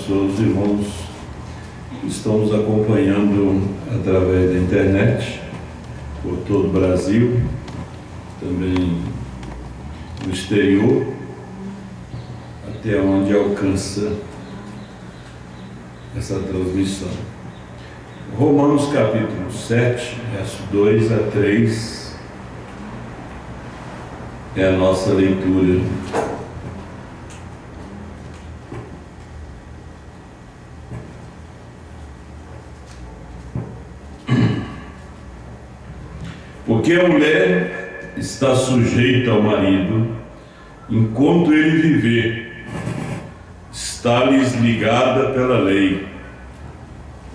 abençoe os irmãos que estão nos acompanhando através da internet, por todo o Brasil, também no exterior, até onde alcança essa transmissão. Romanos capítulo 7, verso 2 a 3, é a nossa leitura. Porque a mulher está sujeita ao marido enquanto ele viver, está-lhes ligada pela lei,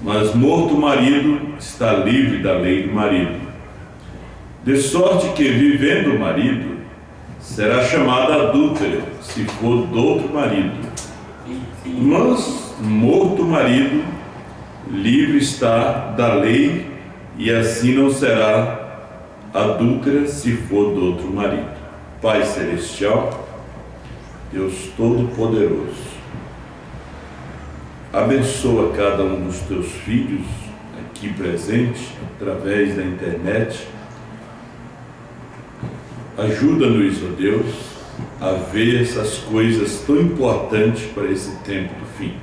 mas morto o marido está livre da lei do marido, de sorte que, vivendo o marido, será chamada adúltera se for do outro marido, mas morto o marido, livre está da lei, e assim não será adúltera se for do outro marido. Pai Celestial, Deus Todo-Poderoso, abençoa cada um dos teus filhos aqui presente, através da internet. Ajuda-nos, ó Deus, a ver essas coisas tão importantes para esse tempo do fim.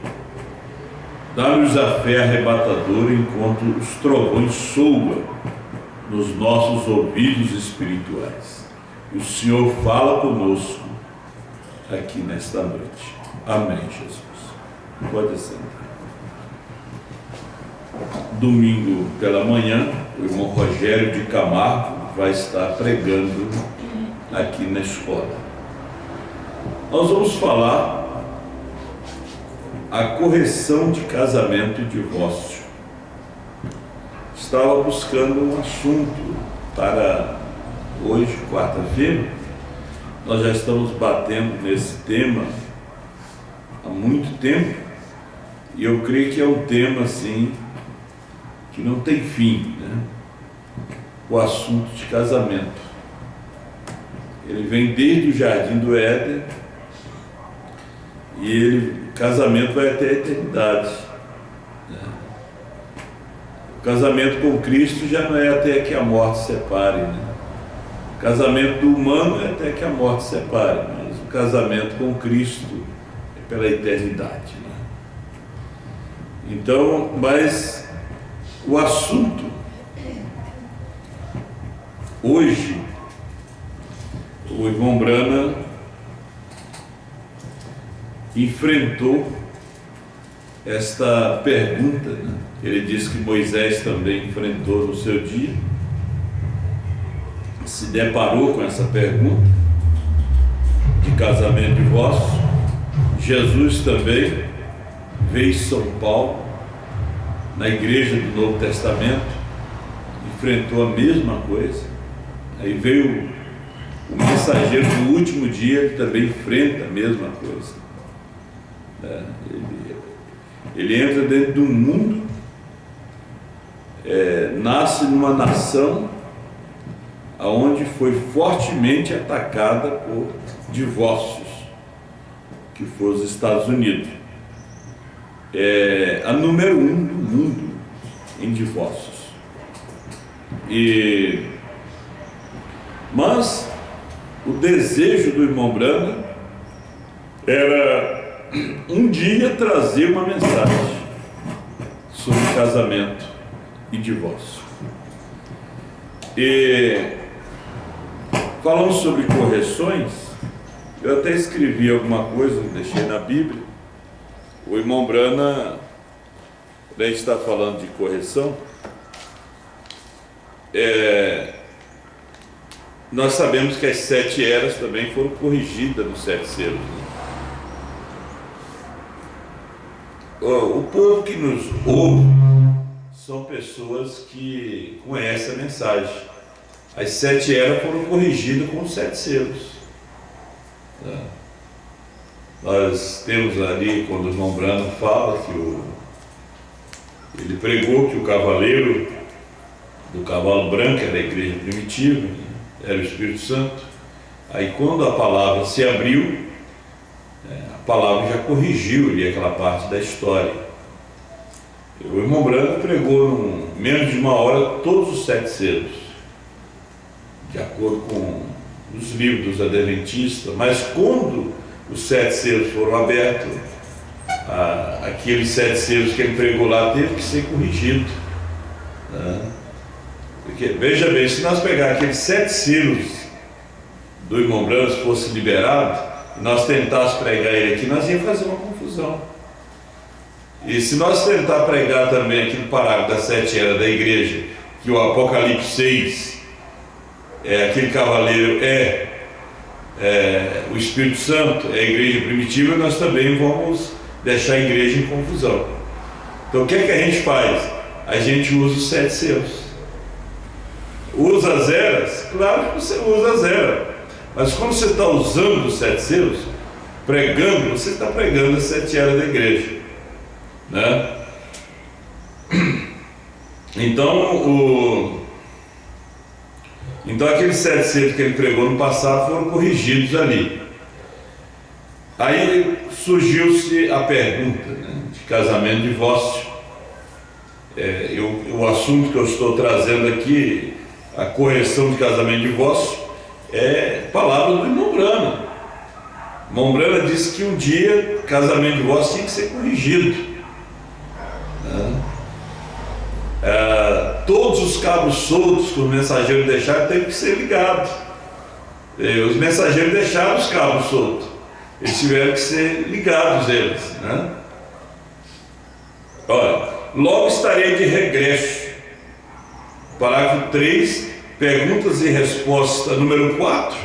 Dá-nos a fé arrebatadora enquanto os trovões soam nos nossos ouvidos espirituais. O Senhor fala conosco aqui nesta noite. Amém, Jesus. Pode sentar. Domingo pela manhã, o irmão Rogério de Camargo vai estar pregando aqui na escola. Nós vamos falar a correção de casamento e divórcio. Estava buscando um assunto para hoje, quarta-feira. Nós já estamos batendo nesse tema há muito tempo, e eu creio que é um tema assim que não tem fim, né? O assunto de casamento. Ele vem desde o Jardim do Éden, e o casamento vai até a eternidade, né? O casamento com Cristo já não é até que a morte separe, né? O casamento do humano é até que a morte separe, mas o casamento com Cristo é pela eternidade, né? Então, mas o assunto hoje, o irmão Brana enfrentou esta pergunta, né? Ele disse que Moisés também enfrentou no seu dia, se deparou com essa pergunta de casamento e divórcio. Jesus também veio em São Paulo, na igreja do Novo Testamento, enfrentou a mesma coisa. Aí veio o mensageiro do último dia, ele também enfrenta a mesma coisa. Ele entra dentro de um mundo, nasce numa nação onde foi fortemente atacada por divórcios, que foi os Estados Unidos. A número 1 do mundo em divórcios. Mas o desejo do irmão Brana era um dia trazer uma mensagem sobre casamento e divórcio. Falando sobre correções, eu até escrevi alguma coisa, deixei na Bíblia. O irmão Brana, a gente está falando de correção, nós sabemos que as 7 eras também foram corrigidas nos 7 selos, né? O povo que nos ouve são pessoas que conhecem a mensagem. As 7 eras foram corrigidas com os 7 selos, tá? Nós temos ali, quando o irmão Brano fala que ele pregou que o cavaleiro do cavalo branco era a igreja primitiva, né? Era o Espírito Santo. Aí quando a palavra se abriu, A palavra já corrigiu ali aquela parte da história. O irmão Branco pregou em menos de uma hora todos os 7 selos, de acordo com os livros dos adventistas, mas quando os 7 selos foram abertos, aqueles 7 selos que ele pregou lá teve que ser corrigido, né? Porque, veja bem, se nós pegar aqueles 7 selos do irmão Branco fosse liberado, e nós tentássemos pregar ele aqui, nós íamos fazer uma confusão. E se nós tentar pregar também aqui no parágrafo da 7 era da igreja, que o Apocalipse 6, aquele cavaleiro o Espírito Santo, é a igreja primitiva, nós também vamos deixar a igreja em confusão. Então o que é que a gente faz? A gente usa os 7 selos. Usa as eras? Claro que você usa as eras, mas quando você está usando os 7 selos, pregando, você está pregando as 7 eras da igreja, né? Então aqueles 7 selos que ele pregou no passado foram corrigidos ali. Aí surgiu-se a pergunta, né, de casamento e divórcio. O assunto que eu estou trazendo aqui, a correção de casamento e divórcio, é palavra do irmão Brana. O irmão Brana disse que um dia casamento e divórcio tinha que ser corrigido, né? Todos os cabos soltos que os mensageiros deixaram têm que ser ligados. Os mensageiros deixaram os cabos soltos, eles tiveram que ser ligados, né? Olha, logo estarei de regresso. Parágrafo 3, perguntas e resposta número 4.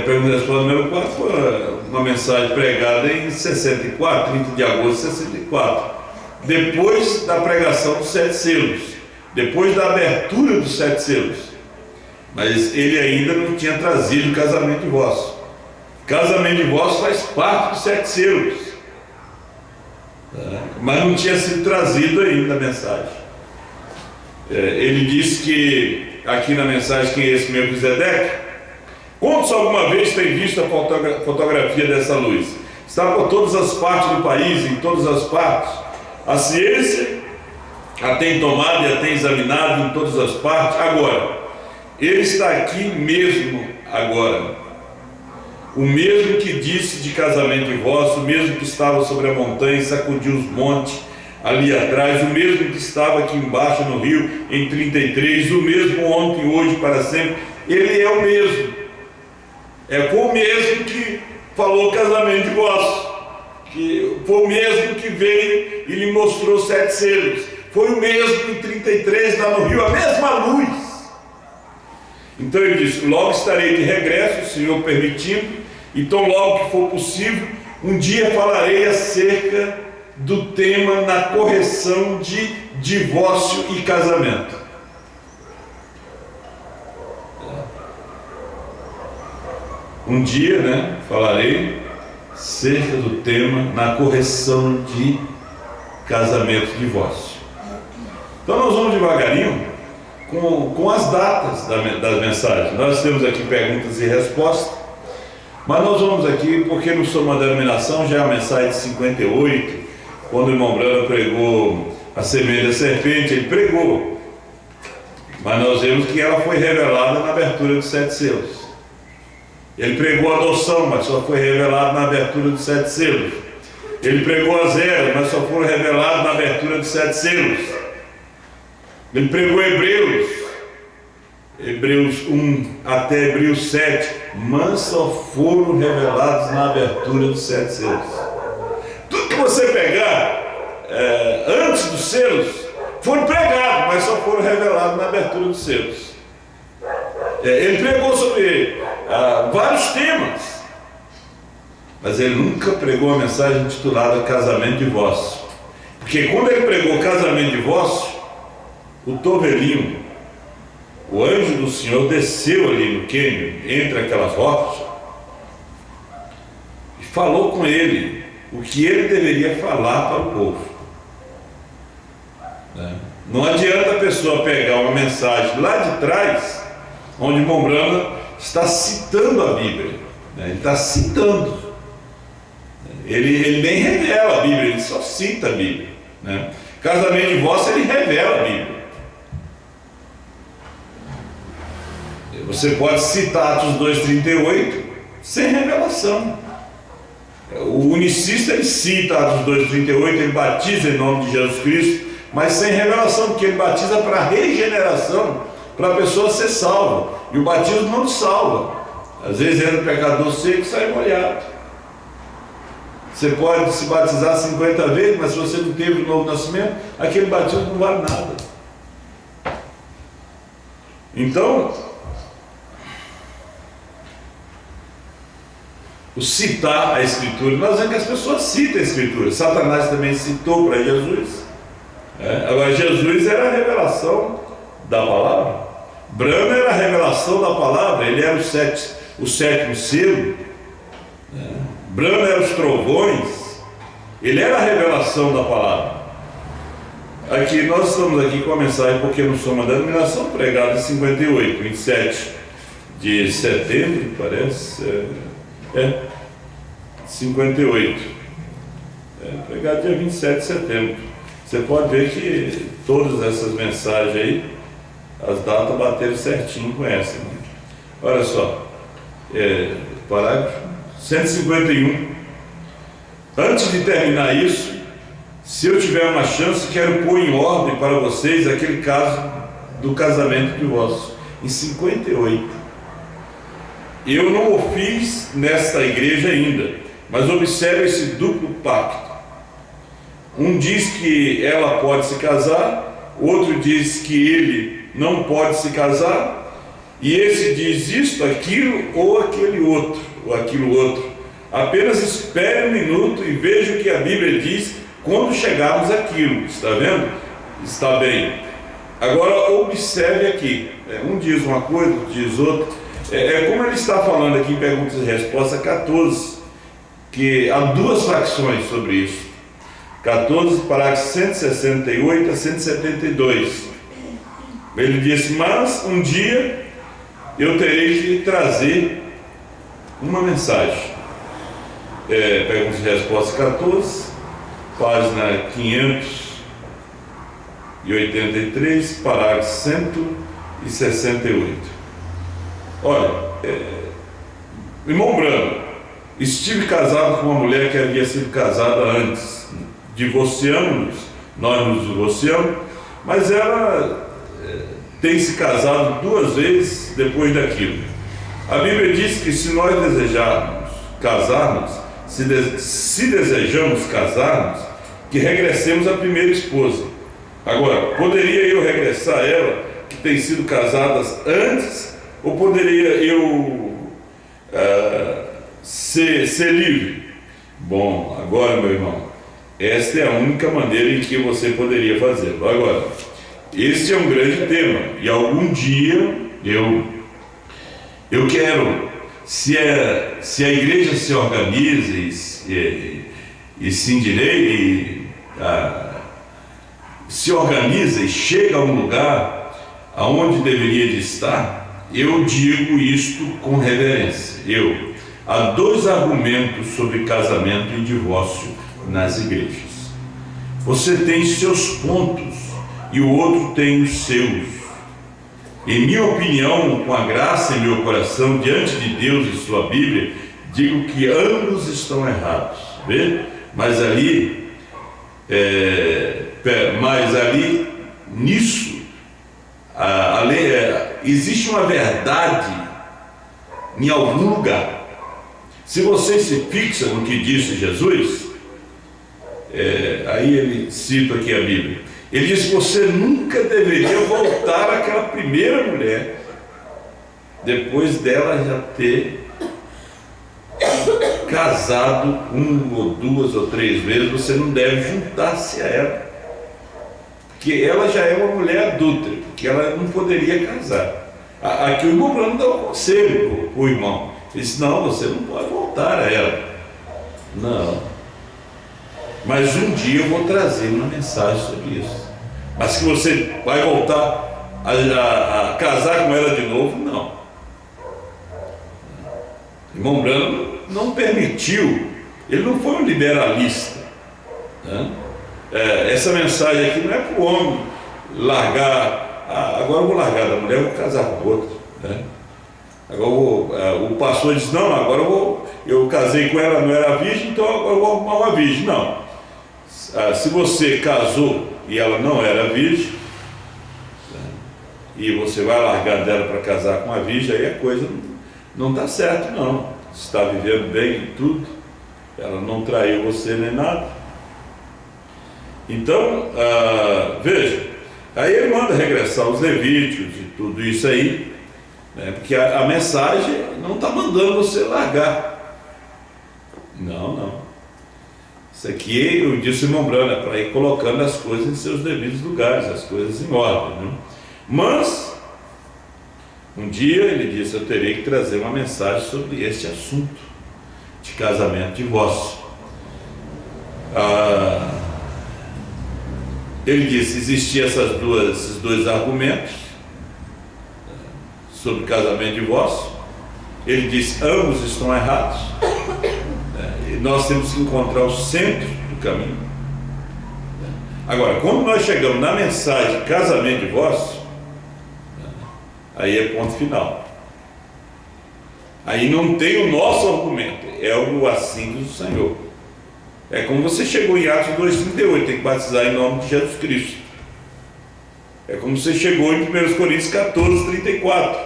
Pergunta e resposta número 4 foi uma mensagem pregada em 64, 30 de agosto de 64. Depois da pregação dos 7 selos, depois da abertura dos 7 selos, mas ele ainda não tinha trazido casamento e divórcio. Casamento e divórcio faz parte dos 7 selos, mas não tinha sido trazido ainda a mensagem. Ele disse que aqui na mensagem, quem é esse Melquisedeque? Quantos alguma vez tem visto a fotografia dessa luz? Está por todas as partes do país, em todas as partes. A ciência a tem tomado e a tem examinado em todas as partes. Agora, ele está aqui mesmo agora. O mesmo que disse de casamento e divórcio, o mesmo que estava sobre a montanha e sacudiu os montes ali atrás, o mesmo que estava aqui embaixo no rio em 33, o mesmo ontem, hoje, para sempre. Ele é o mesmo. Foi o mesmo que falou casamento e divórcio. Foi o mesmo que veio e lhe mostrou 7 selos. Foi o mesmo em 33 lá no rio, a mesma luz. Então ele disse: logo estarei de regresso, o Senhor permitindo. Então logo que for possível, um dia falarei acerca do tema na correção de divórcio e casamento. Um dia, né, falarei acerca do tema na correção de casamento e divórcio. Então nós vamos devagarinho com as datas das mensagens. Nós temos aqui perguntas e respostas, mas nós vamos aqui porque não sou uma denominação, já é a mensagem de 58, quando o irmão Brana pregou a semente da serpente, ele pregou, mas nós vemos que ela foi revelada na abertura dos 7 selos. Ele pregou a adoção, mas só foi revelado na abertura dos 7 selos. Ele pregou as eras, mas só foram revelados na abertura dos 7 selos. Ele pregou Hebreus 1 até Hebreus 7, mas só foram revelados na abertura dos 7 selos. Tudo que você pegar antes dos selos foram pregados, mas só foram revelados na abertura dos selos. Ele pregou sobre vários temas, mas ele nunca pregou a mensagem intitulada casamento e divórcio. Porque quando ele pregou casamento e divórcio, o Tovelinho, o anjo do Senhor, desceu ali no cânion, entre aquelas rochas, e falou com ele o que ele deveria falar para o povo. Não adianta a pessoa pegar uma mensagem lá de trás, onde o irmão Brana está citando a Bíblia, ele está citando. ele nem revela a Bíblia, ele só cita a Bíblia, né? Casamento e divórcio, ele revela a Bíblia. Você pode citar Atos 2,38 sem revelação. O unicista, ele cita Atos 2,38, ele batiza em nome de Jesus Cristo, mas sem revelação, porque ele batiza para regeneração, para a pessoa ser salva. E o batismo não te salva. Às vezes entra pecador seco e sai molhado. Você pode se batizar 50 vezes, mas se você não teve o novo nascimento, aquele batismo não vale nada. Então, o citar a Escritura, nós vemos que as pessoas citam a Escritura. Satanás também citou para Jesus. Agora, Jesus era a revelação da palavra. Brahma era a revelação da palavra, ele era o sétimo selo. Brahma era os trovões, ele era a revelação da palavra. Aqui, nós estamos aqui com a mensagem Porque Não Sou uma Denominação, pregada em 58, 27 de setembro, parece, 58, pregado dia 27 de setembro. Você pode ver que todas essas mensagens aí, as datas bateram certinho com essa, né? Olha só, parágrafo 151. Antes de terminar isso, se eu tiver uma chance, quero pôr em ordem para vocês aquele caso do casamento de vosso. Em 58. Eu não o fiz nesta igreja ainda, mas observe esse duplo pacto. Um diz que ela pode se casar, outro diz que ele não pode se casar, e esse diz isto, aquilo ou aquele outro, ou aquilo outro. Apenas espere um minuto e veja o que a Bíblia diz quando chegarmos àquilo. Está vendo? Está bem. Agora observe aqui. Um diz uma coisa, outro diz outra. Como ele está falando aqui em perguntas e respostas 14, que há duas facções sobre isso. 14, parágrafo 168 a 172. Ele disse: mas um dia eu terei que trazer uma mensagem. Perguntas e respostas 14, página 583, parágrafo 168. Olha, irmão Branco, estive casado com uma mulher que havia sido casada antes, divorciamos-nos, nós nos divorciamos, mas ela tem se casado 2 vezes depois daquilo. A Bíblia diz que se nós desejarmos casarmos, se desejamos casarmos, que regressemos à primeira esposa. Agora, poderia eu regressar a ela, que tem sido casadas antes, ou poderia eu ser livre? Bom, agora, meu irmão, esta é a única maneira em que você poderia fazê-lo. Agora, este é um grande tema, e algum dia eu quero, se a igreja se organiza e se endireita, se organiza e chega a um lugar aonde deveria de estar, eu digo isto com reverência. Há 2 argumentos sobre casamento e divórcio nas igrejas. Você tem seus pontos e o outro tem os seus. Em minha opinião, com a graça em meu coração, diante de Deus e sua Bíblia, digo que ambos estão errados. Vê? Mas ali, nisso, existe uma verdade em algum lugar. Se você se fixa no que disse Jesus, aí ele cita aqui a Bíblia. Ele diz que você nunca deveria voltar àquela primeira mulher, depois dela já ter casado 1 ou 2 ou 3 vezes. Você não deve juntar-se a ela, porque ela já é uma mulher adúltera, porque ela não poderia casar. Aqui o irmão Bruno dá um conselho para o irmão. Ele disse: não, você não pode voltar a ela. Não. Mas um dia eu vou trazer uma mensagem sobre isso. Mas que você vai voltar a casar com ela de novo? Não. Irmão Branco não permitiu Ele não foi um liberalista, né? Essa mensagem aqui não é para o homem largar, agora eu vou largar da mulher, eu vou casar com outro, né? Agora o pastor diz, não, agora eu casei com ela, não era virgem, então agora eu vou arrumar uma virgem. Não. Se você casou e ela não era virgem, né, e você vai largar dela para casar com uma virgem, aí a coisa não está certo, não. Você está vivendo bem e tudo, ela não traiu você nem nada. Então, veja, aí ele manda regressar os Levíticos e tudo isso aí, né, porque a mensagem não está mandando você largar. Não. Isso aqui, eu disse, irmão Brano, é para ir colocando as coisas em seus devidos lugares, as coisas em ordem, né? Mas, um dia ele disse, eu terei que trazer uma mensagem sobre este assunto de casamento e divórcio. Ele disse, existiam esses dois argumentos sobre casamento e divórcio. Ele disse, ambos estão errados. E nós temos que encontrar o centro do caminho. Agora, quando nós chegamos na mensagem de casamento e divórcio, aí é ponto final. Aí não tem o nosso argumento, é o assim do Senhor. É como você chegou em Atos 2,38, tem que batizar em nome de Jesus Cristo. É como você chegou em 1 Coríntios 14,34.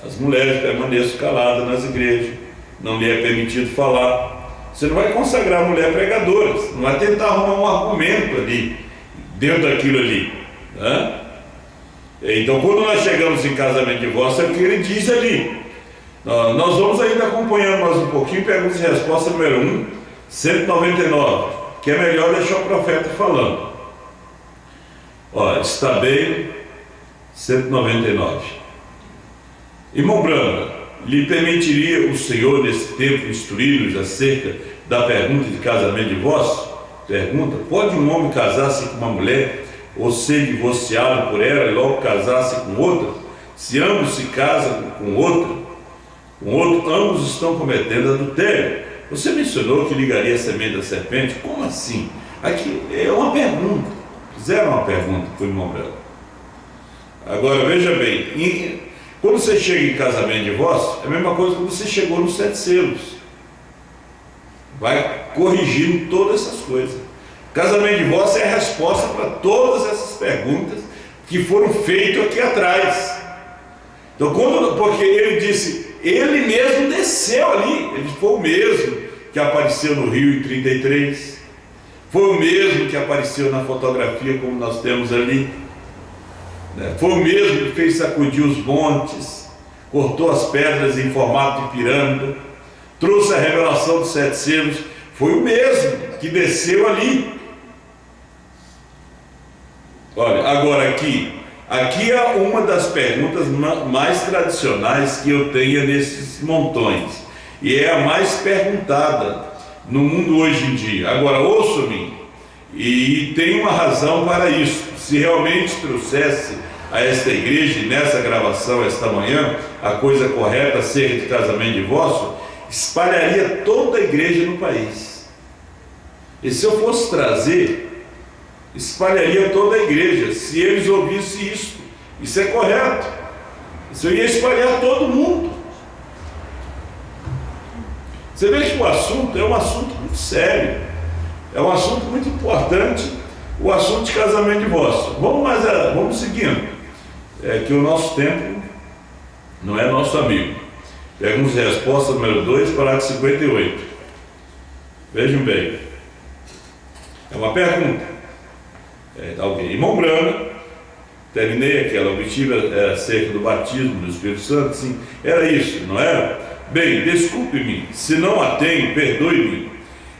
As mulheres permaneçam caladas nas igrejas, não lhe é permitido falar. Você não vai consagrar a mulher pregadora, você não vai tentar arrumar um argumento ali, dentro daquilo ali, né? Então, quando nós chegamos em casamento e divórcio, é o que ele diz ali. Nós vamos ainda acompanhando mais um pouquinho, perguntas e respostas número 1, 199, que é melhor deixar o profeta falando. Está bem, 199. Irmão Brano, lhe permitiria o Senhor nesse tempo instruí-los acerca da pergunta de casamento e divórcio? Pergunta, pode um homem casar-se com uma mulher ou ser divorciado por ela e logo casar-se com outra? Se ambos se casam com outro, ambos estão cometendo adultério. Você mencionou que ligaria a semente da serpente? Como assim? Aqui é uma pergunta. Fizeram uma pergunta para o irmão Brano. Agora veja bem, quando você chega em casamento e divórcio, é a mesma coisa que você chegou nos 7 selos. Vai corrigindo todas essas coisas. Casamento e divórcio é a resposta para todas essas perguntas que foram feitas aqui atrás. Então, porque ele disse, ele mesmo desceu ali, ele foi o mesmo que apareceu no Rio em 33, foi o mesmo que apareceu na fotografia como nós temos ali, né? Foi o mesmo que fez sacudir os montes, cortou as pedras em formato de pirâmide, trouxe a revelação dos 7 selos, foi o mesmo que desceu ali. Olha, agora aqui é uma das perguntas mais tradicionais que eu tenho nesses montões, e é a mais perguntada no mundo hoje em dia. Agora ouça-me, e tem uma razão para isso. Se realmente trouxesse a esta igreja, nessa gravação esta manhã, a coisa correta acerca de casamento e divórcio, espalharia toda a igreja no país. E se eu fosse trazer, espalharia toda a igreja, se eles ouvissem isso. Isso é correto. Isso ia espalhar todo mundo. Você vê que o assunto é um assunto muito sério, é um assunto muito importante, o assunto de casamento e divórcio. Vamos seguindo, que o nosso tempo não é nosso amigo. Perguntas e respostas número 2, parágrafo 58. Vejam bem, é uma pergunta. Alguém, irmão Brano, terminei aquela objetiva acerca do batismo do Espírito Santo, sim, era isso, não era? Bem, desculpe-me, se não a tenho, perdoe-me.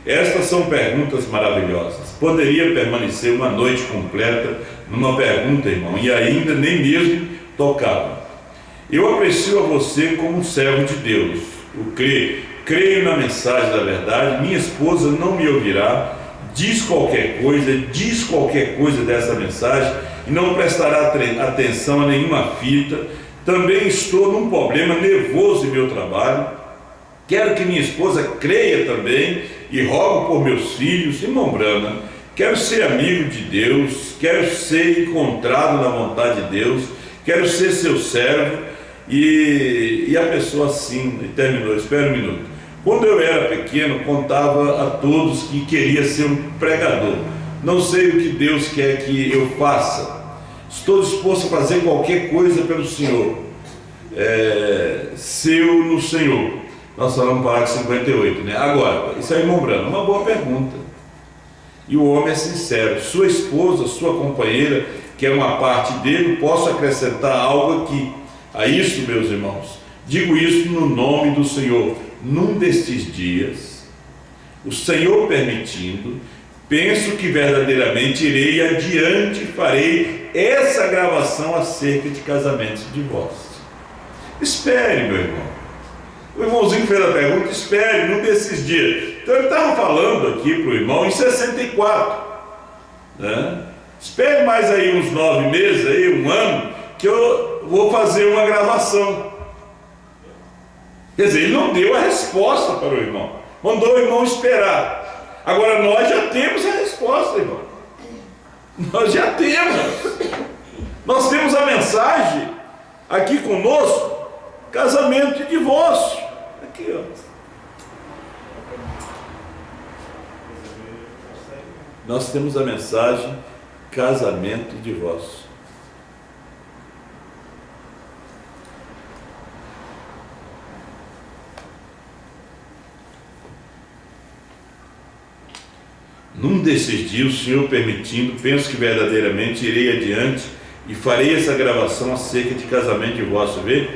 Estas são perguntas maravilhosas. Poderia permanecer uma noite completa numa pergunta, irmão, e ainda nem mesmo tocava. Eu aprecio a você como um servo de Deus. Creio na mensagem da verdade. Minha esposa não me ouvirá. Diz qualquer coisa dessa mensagem e não prestará atenção a nenhuma fita. Também estou num problema nervoso em meu trabalho. Quero que minha esposa creia também e rogo por meus filhos. Irmão Brana, quero ser amigo de Deus, quero ser encontrado na vontade de Deus, quero ser seu servo. E a pessoa assim, e terminou, espera um minuto. Quando eu era pequeno, contava a todos que queria ser um pregador. Não sei o que Deus quer que eu faça. Estou disposto a fazer qualquer coisa pelo Senhor. Seu no Senhor. Nós falamos parágrafo 58, né? Agora, isso aí, irmão Brano, uma boa pergunta. E o homem é sincero. Sua esposa, sua companheira, que é uma parte dele, posso acrescentar algo aqui. A isso, meus irmãos, digo isso no nome do Senhor. Num destes dias, o Senhor permitindo, penso que verdadeiramente irei adiante e farei essa gravação acerca de casamentos e divórcios. Espere, meu irmão. O irmãozinho fez a pergunta, espere, num desses dias. Então ele estava falando aqui para o irmão em 64, né? Espere mais aí uns 9 meses, aí, um ano, que eu vou fazer uma gravação. Quer dizer, ele não deu a resposta para o irmão, mandou o irmão esperar. Agora nós já temos a resposta, irmão. Nós já temos. Nós temos a mensagem aqui conosco, casamento e divórcio. Aqui, ó. Nós temos a mensagem casamento e divórcio. Num desses dias, o Senhor permitindo, penso que verdadeiramente irei adiante e farei essa gravação acerca de casamento e divórcio, vê?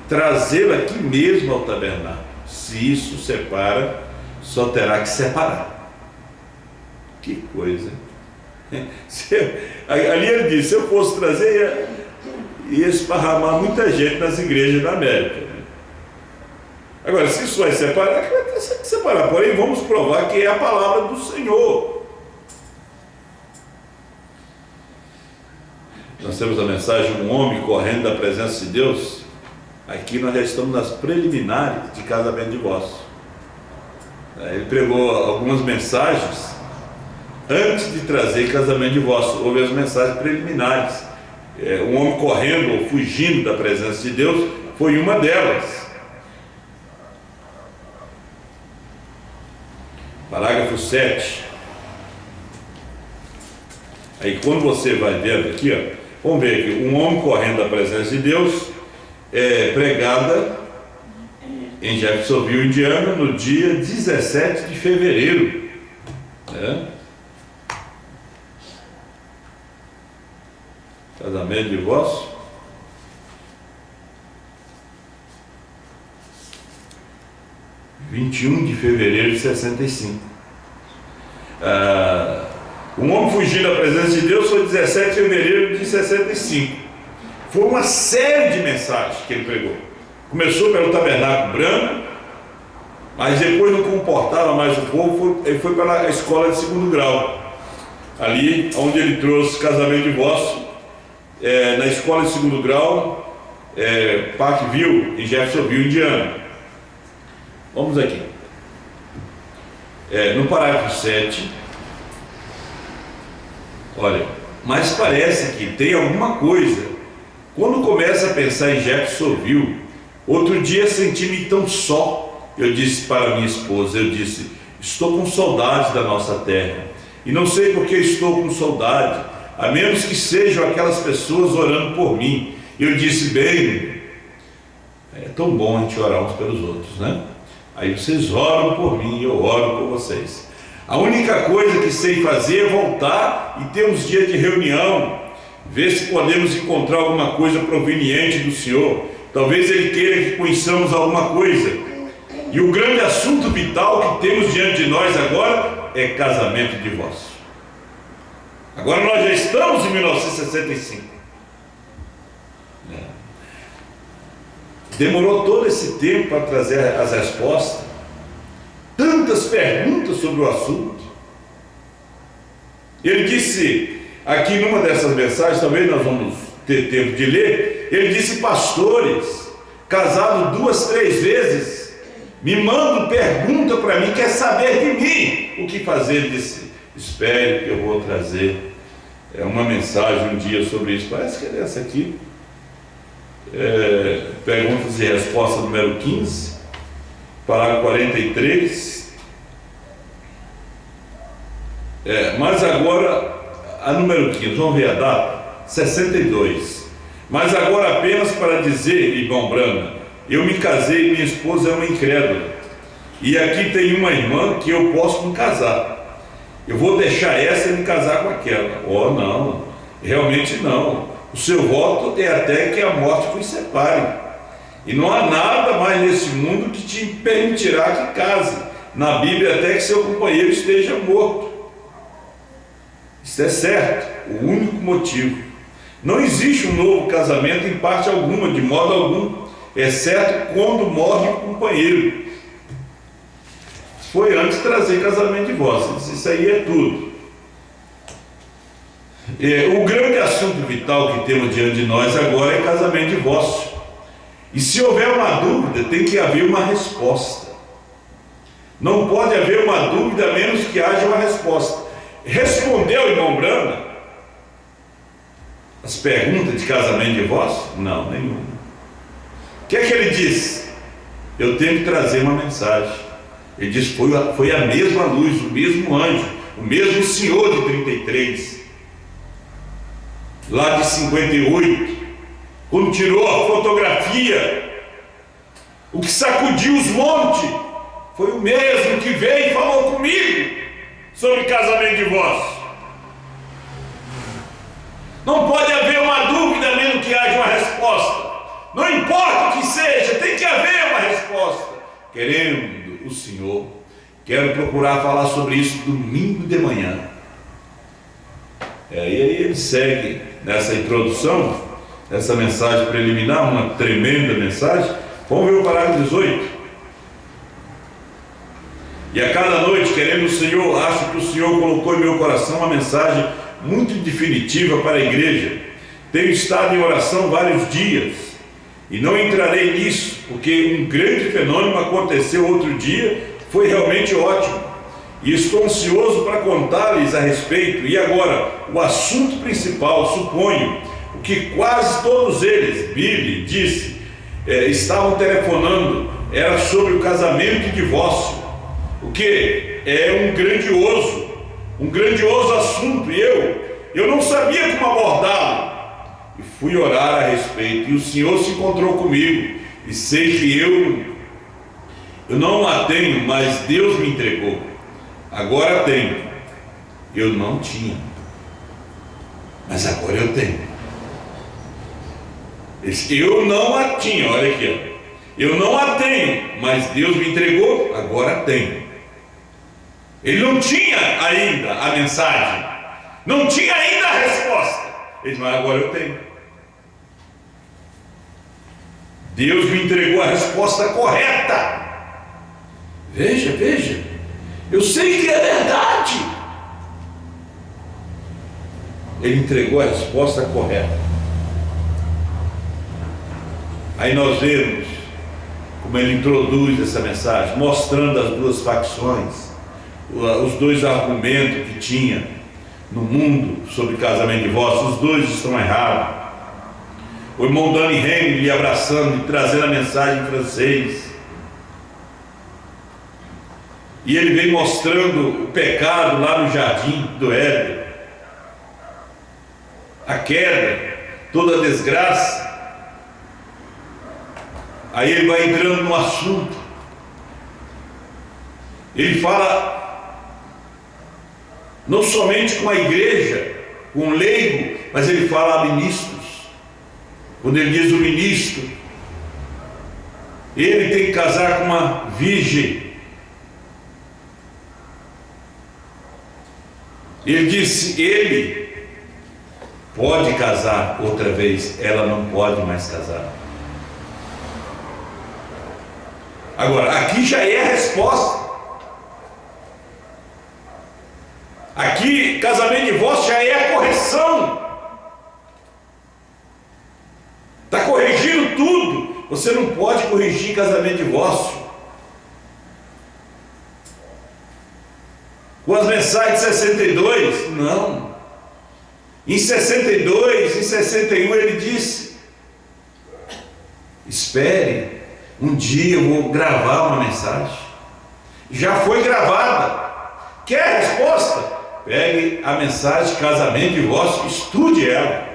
Trazê-lo aqui mesmo ao tabernáculo. Se isso separa, só terá que separar. Que coisa, hein? Ali ele disse, se eu fosse trazer, ia esparramar muita gente nas igrejas da América, né? Agora, se isso vai separar, vai ter que separar. Porém, vamos provar que é a palavra do Senhor. Nós temos a mensagem, um homem correndo da presença de Deus. Aqui nós já estamos nas preliminares de casamento e divórcio. Ele pregou algumas mensagens antes de trazer casamento e divórcio. Houve as mensagens preliminares. Um homem correndo ou fugindo da presença de Deus foi uma delas. Parágrafo 7. Aí quando você vai vendo aqui, ó, vamos ver aqui, um homem correndo da presença de Deus, pregada em Jeffersonville, Indiana, no dia 17 de fevereiro. Casamento e divórcio. (21 de fevereiro de 65). Um homem fugindo da presença de Deus foi 17 de fevereiro de 65. Foi uma série de mensagens que ele pregou. Começou pelo tabernáculo branco, mas depois não comportava mais o povo, ele foi para a escola de segundo grau, ali onde ele trouxe casamento e divórcio, na escola de segundo grau, Parkville, em Jeffersonville, Indiana. Vamos aqui. No parágrafo 7, olha, mas parece que tem alguma coisa. Quando começa a pensar em Jeffersonville, outro dia senti-me tão só. Eu disse para minha esposa, estou com saudade da nossa terra, e não sei por que estou com saudade, a menos que sejam aquelas pessoas orando por mim. Eu disse, bem, é tão bom a gente orar uns pelos outros, né? Aí vocês oram por mim e eu oro por vocês. A única coisa que sei fazer é voltar e ter uns dias de reunião, ver se podemos encontrar alguma coisa proveniente do Senhor. Talvez Ele queira que conheçamos alguma coisa. E o grande assunto vital que temos diante de nós agora é casamento e divórcio. Agora nós já estamos em 1965. Demorou todo esse tempo para trazer as respostas. Tantas perguntas sobre o assunto. Ele disse, aqui numa dessas mensagens, talvez nós vamos ter tempo de ler, ele disse, pastores, casados 2, 3 vezes, me manda pergunta para mim, quer saber de mim o que fazer. Ele disse: espere que eu vou trazer uma mensagem um dia sobre isso. Parece que é essa aqui, perguntas e respostas número 15, parágrafo 43. Mas agora, a número 15, vamos ver a data, 62. Mas agora apenas para dizer, irmão Brana, eu me casei e minha esposa é uma incrédula, e aqui tem uma irmã que eu posso me casar. Eu vou deixar essa e me casar com aquela. Oh, não, realmente não. O seu voto é até que a morte vos separe. E não há nada mais nesse mundo que te permitirá que case. Na Bíblia, até que seu companheiro esteja morto. Isso é certo, o único motivo. Não existe um novo casamento em parte alguma, de modo algum, exceto quando morre o companheiro. Foi antes de trazer casamento de divórcio. Isso aí é tudo. O grande assunto vital que temos diante de nós agora é casamento de divórcio. E se houver uma dúvida, tem que haver uma resposta. Não pode haver uma dúvida a menos que haja uma resposta. Respondeu o irmão Brana as perguntas de casamento e divórcio? Não, nenhuma. O que é que ele disse? Eu tenho que trazer uma mensagem. Ele disse: foi a mesma luz, o mesmo anjo, o mesmo senhor de 33, lá de 58, quando tirou a fotografia, o que sacudiu os montes, foi o mesmo que veio e falou comigo sobre casamento e divórcio. Não pode haver uma dúvida a menos que haja uma resposta. Não importa o que seja, tem que haver uma resposta. Querendo o Senhor, quero procurar falar sobre isso domingo de manhã. E aí ele segue nessa introdução, essa mensagem preliminar, uma tremenda mensagem. Vamos ver o parágrafo 18. E a cada noite, querendo o Senhor, acho que o Senhor colocou em meu coração uma mensagem muito definitiva para a igreja. Tenho estado em oração vários dias e não entrarei nisso, porque um grande fenômeno aconteceu outro dia, foi realmente ótimo, e estou ansioso para contar-lhes a respeito. E agora, o assunto principal, suponho, o que quase todos eles, Billy disse, estavam telefonando, era sobre o casamento e divórcio, o que é um grandioso assunto, e eu não sabia como abordá-lo, e fui orar a respeito, e o Senhor se encontrou comigo, e sei que eu não a tenho, mas Deus me entregou. Agora tenho. Eu não tinha, mas agora eu tenho. Eu não a tinha, olha aqui, ó. Eu não a tenho, mas Deus me entregou, agora tenho. Ele não tinha ainda a mensagem, não tinha ainda a resposta. Ele disse: mas agora eu tenho. Deus me entregou a resposta correta. Veja, eu sei que é verdade. Ele entregou a resposta correta. Aí nós vemos como ele introduz essa mensagem, mostrando as duas facções, os dois argumentos que tinha no mundo sobre casamento e divórcio. Os dois estão errados. O irmão Danny Henry lhe abraçando e trazendo a mensagem em francês. E ele vem mostrando o pecado lá no jardim do Éden, a queda, toda a desgraça. Aí ele vai entrando no assunto. Ele fala não somente com a igreja, com o leigo, mas ele fala a ministros. Quando ele diz o ministro, ele tem que casar com uma virgem. Ele disse: ele pode casar outra vez, ela não pode mais casar. Agora, aqui já é a resposta. Aqui, casamento e divórcio já é a correção. Está corrigindo tudo. Você não pode corrigir casamento e divórcio. Com as mensagens de 62? Não. Em 62, em 61 ele disse: espere, um dia eu vou gravar uma mensagem. Já foi gravada. Quer a resposta? Pegue a mensagem de casamento e divórcio, estude ela,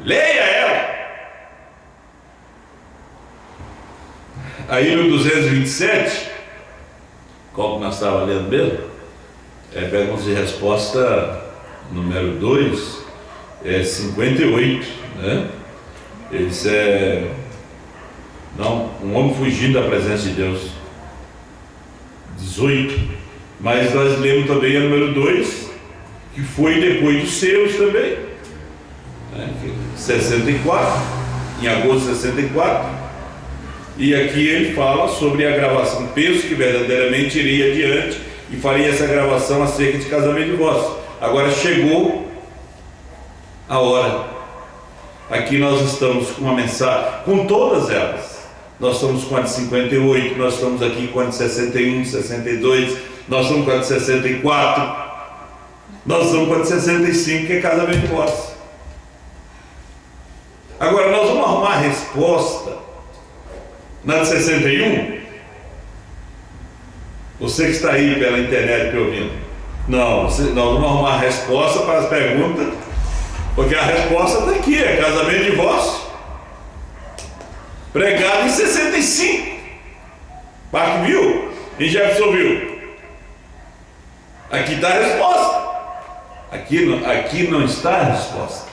leia ela. Aí no 227, qual que nós estávamos lendo mesmo? Perguntas e resposta número 2, 58, né? Eles não, um homem fugindo da presença de Deus. 18. Mas nós lemos também a número 2, que foi depois dos seus também, né? 64, em agosto de 64. E aqui ele fala sobre a gravação. Penso que verdadeiramente iria adiante e faria essa gravação acerca de casamento e divórcio. Agora chegou a hora. Aqui nós estamos com uma mensagem, com todas elas. Nós estamos com a de 58, nós estamos aqui com a de 61, 62, nós estamos com a de 64, nós estamos com a de 65, que é casamento e divórcio. Agora nós vamos arrumar a resposta na de 61? Você que está aí pela internet me ouvindo. Não, nós vamos arrumar a resposta para as perguntas, porque a resposta está aqui, é casamento e divórcio. Pregado em 65. Parque viu? E Jefferson viu? Aqui está a resposta. Aqui não está a resposta.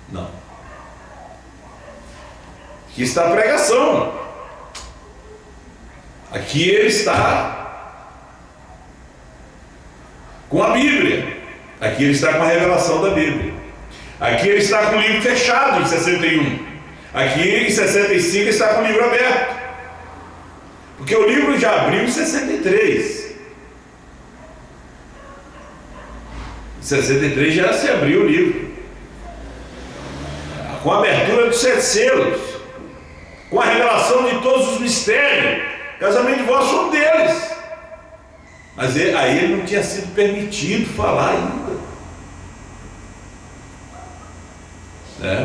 Não. Aqui está a pregação. Aqui ele está com a Bíblia. Aqui ele está com a revelação da Bíblia. Aqui ele está com o livro fechado em 61. Aqui em 65 ele está com o livro aberto. Porque o livro já abriu em 63. Em 63 já se abriu o livro. Com a abertura dos 7 selos. Com a revelação de todos os mistérios. Casamento e divórcio foi um deles. Mas aí ele não tinha sido permitido falar ainda.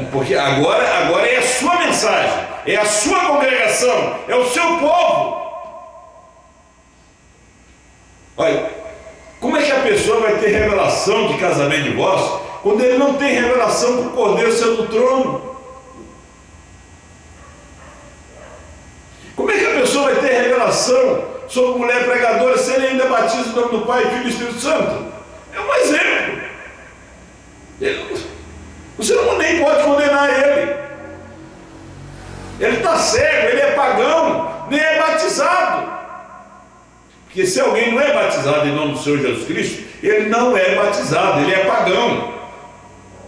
Porque agora é a sua mensagem, é a sua congregação, é o seu povo. Olha, como é que a pessoa vai ter revelação de casamento e divórcio quando ele não tem revelação do Cordeiro sendo do trono? Como é que a pessoa vai ter revelação sobre mulher pregadora se ele ainda batiza o nome do Pai, Filho e Espírito Santo? É um exemplo. Você não nem pode condenar ele. Ele está cego, ele é pagão, nem é batizado. Porque se alguém não é batizado em nome do Senhor Jesus Cristo, ele não é batizado, ele é pagão.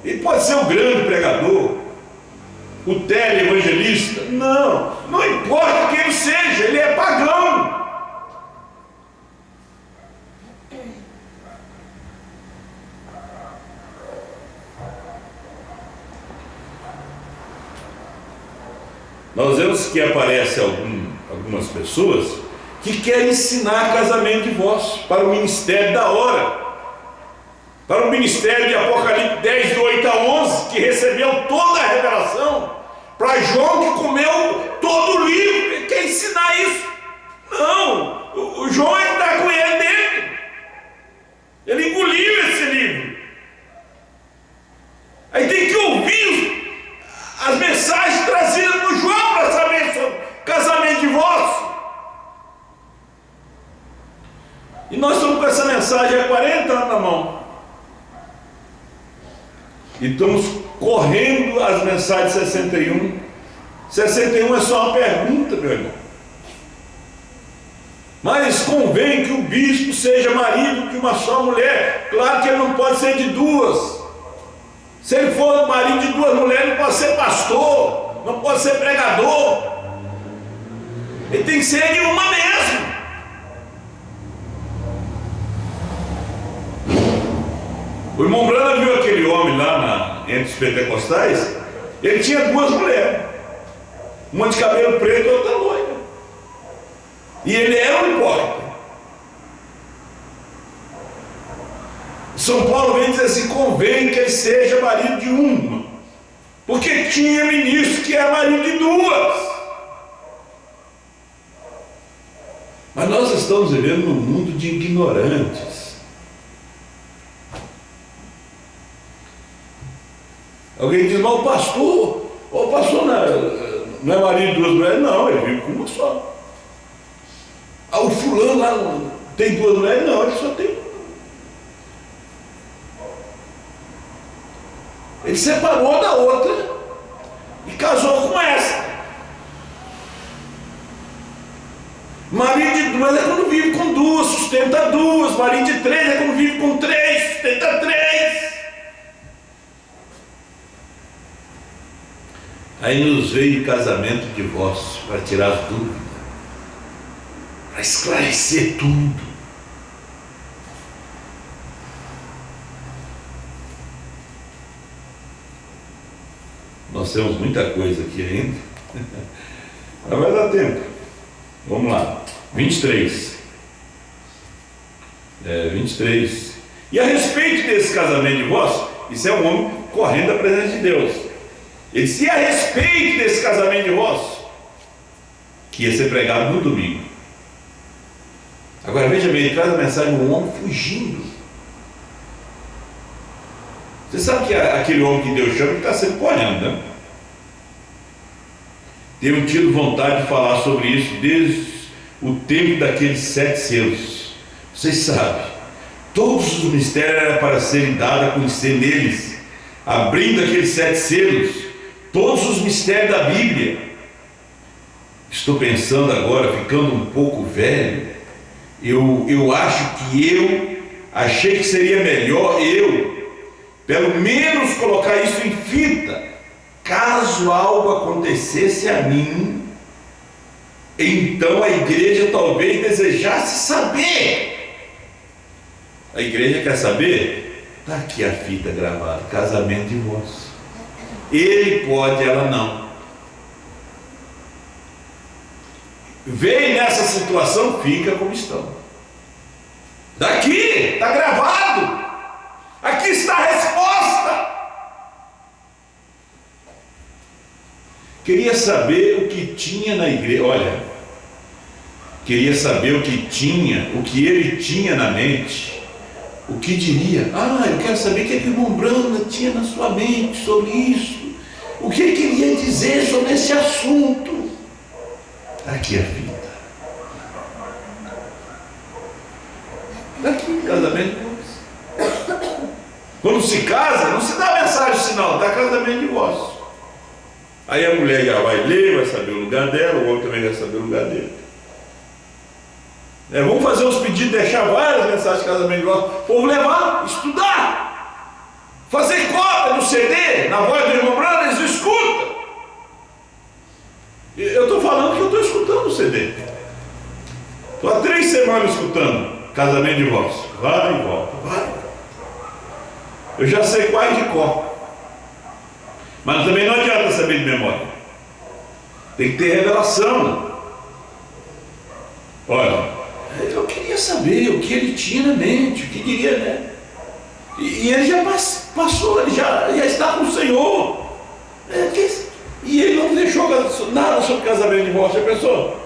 Ele pode ser o grande pregador, o televangelista. Não importa quem ele seja, ele é pagão. Nós vemos que aparece algumas pessoas que querem ensinar casamento e divórcio para o ministério da hora, para o ministério de Apocalipse 10, do 8 a 11, que recebeu toda a revelação, para João que comeu todo o livro. Ele quer ensinar isso. Não, o João está com ele dentro, ele engoliu esse livro. Aí tem que ouvir as mensagens trazidas por João para saber sobre casamento e divórcio. E nós estamos com essa mensagem há 40 anos na mão. E estamos correndo as mensagens de 61. 61 é só uma pergunta, meu irmão. Mas convém que o bispo seja marido de uma só mulher. Claro que ele não pode ser de duas. Se ele for marido de duas mulheres, não pode ser pastor, não pode ser pregador. Ele tem que ser de uma mesmo. O irmão Brana viu aquele homem lá entre os pentecostais. Ele tinha duas mulheres, uma de cabelo preto e outra loira. E ele era um hipócrita. São Paulo vem dizer assim: convém que ele seja marido de uma, porque tinha ministro que é marido de duas. Mas nós estamos vivendo num mundo de ignorantes. Alguém diz: mas o pastor não é marido de duas mulheres? Não, ele vive com uma só. Ah, o fulano lá tem duas mulheres? Não, ele só tem uma. Ele separou da outra e casou com essa. Marido de duas é quando vive com duas, sustenta duas. Marido de três é quando vive com três, sustenta três. Aí nos veio casamento e divórcio para tirar as dúvidas, para esclarecer tudo. Nós temos muita coisa aqui ainda, mas vai dar tempo. Vamos lá, 23. 23. E a respeito desse casamento e divórcio, isso é um homem correndo da presença de Deus. Ele disse: e a respeito desse casamento e divórcio, que ia ser pregado no domingo. Agora veja bem, ele traz a mensagem de um homem fugindo. Você sabe que aquele homem que Deus chama está sempre correndo, né? Tenho tido vontade de falar sobre isso desde o tempo daqueles 7 selos. Vocês sabem, todos os mistérios eram para serem dados a conhecer neles. Abrindo aqueles 7 selos, todos os mistérios da Bíblia. Estou pensando agora, ficando um pouco velho, eu acho que eu achei que seria melhor pelo menos colocar isso em fita, caso algo acontecesse a mim. Então a igreja talvez desejasse saber. A igreja quer saber? Está aqui a fita gravada: casamento e divórcio. Ele pode, ela não. Vem nessa situação, fica como estão. Daqui, está gravado. Aqui está a resposta. Queria saber o que tinha na igreja. Olha, queria saber o que ele tinha na mente. O que diria? Eu quero saber o que o irmão Branda tinha na sua mente sobre isso. O que ele ia dizer sobre esse assunto. Aqui a fita. Daqui, casamento. Quando se casa, não se dá mensagem sinal, dá casamento e divórcio. Aí a mulher já vai ler, vai saber o lugar dela, o homem também vai saber o lugar dele. Vamos fazer uns pedidos, deixar várias mensagens de casamento e divórcio, o povo levar, estudar, fazer cópia do CD, na voz do irmão Brando, eles escutam. Eu estou falando que eu estou escutando o CD. Estou há 3 semanas escutando casamento e divórcio. Vai e volta, vai. Eu já sei quais de cor. Mas também não adianta saber de memória. Tem que ter revelação. Olha, eu queria saber o que ele tinha na mente, o que diria, né? E ele já passou, ele já está com o Senhor. E ele não deixou nada sobre casamento e divórcio, já pensou?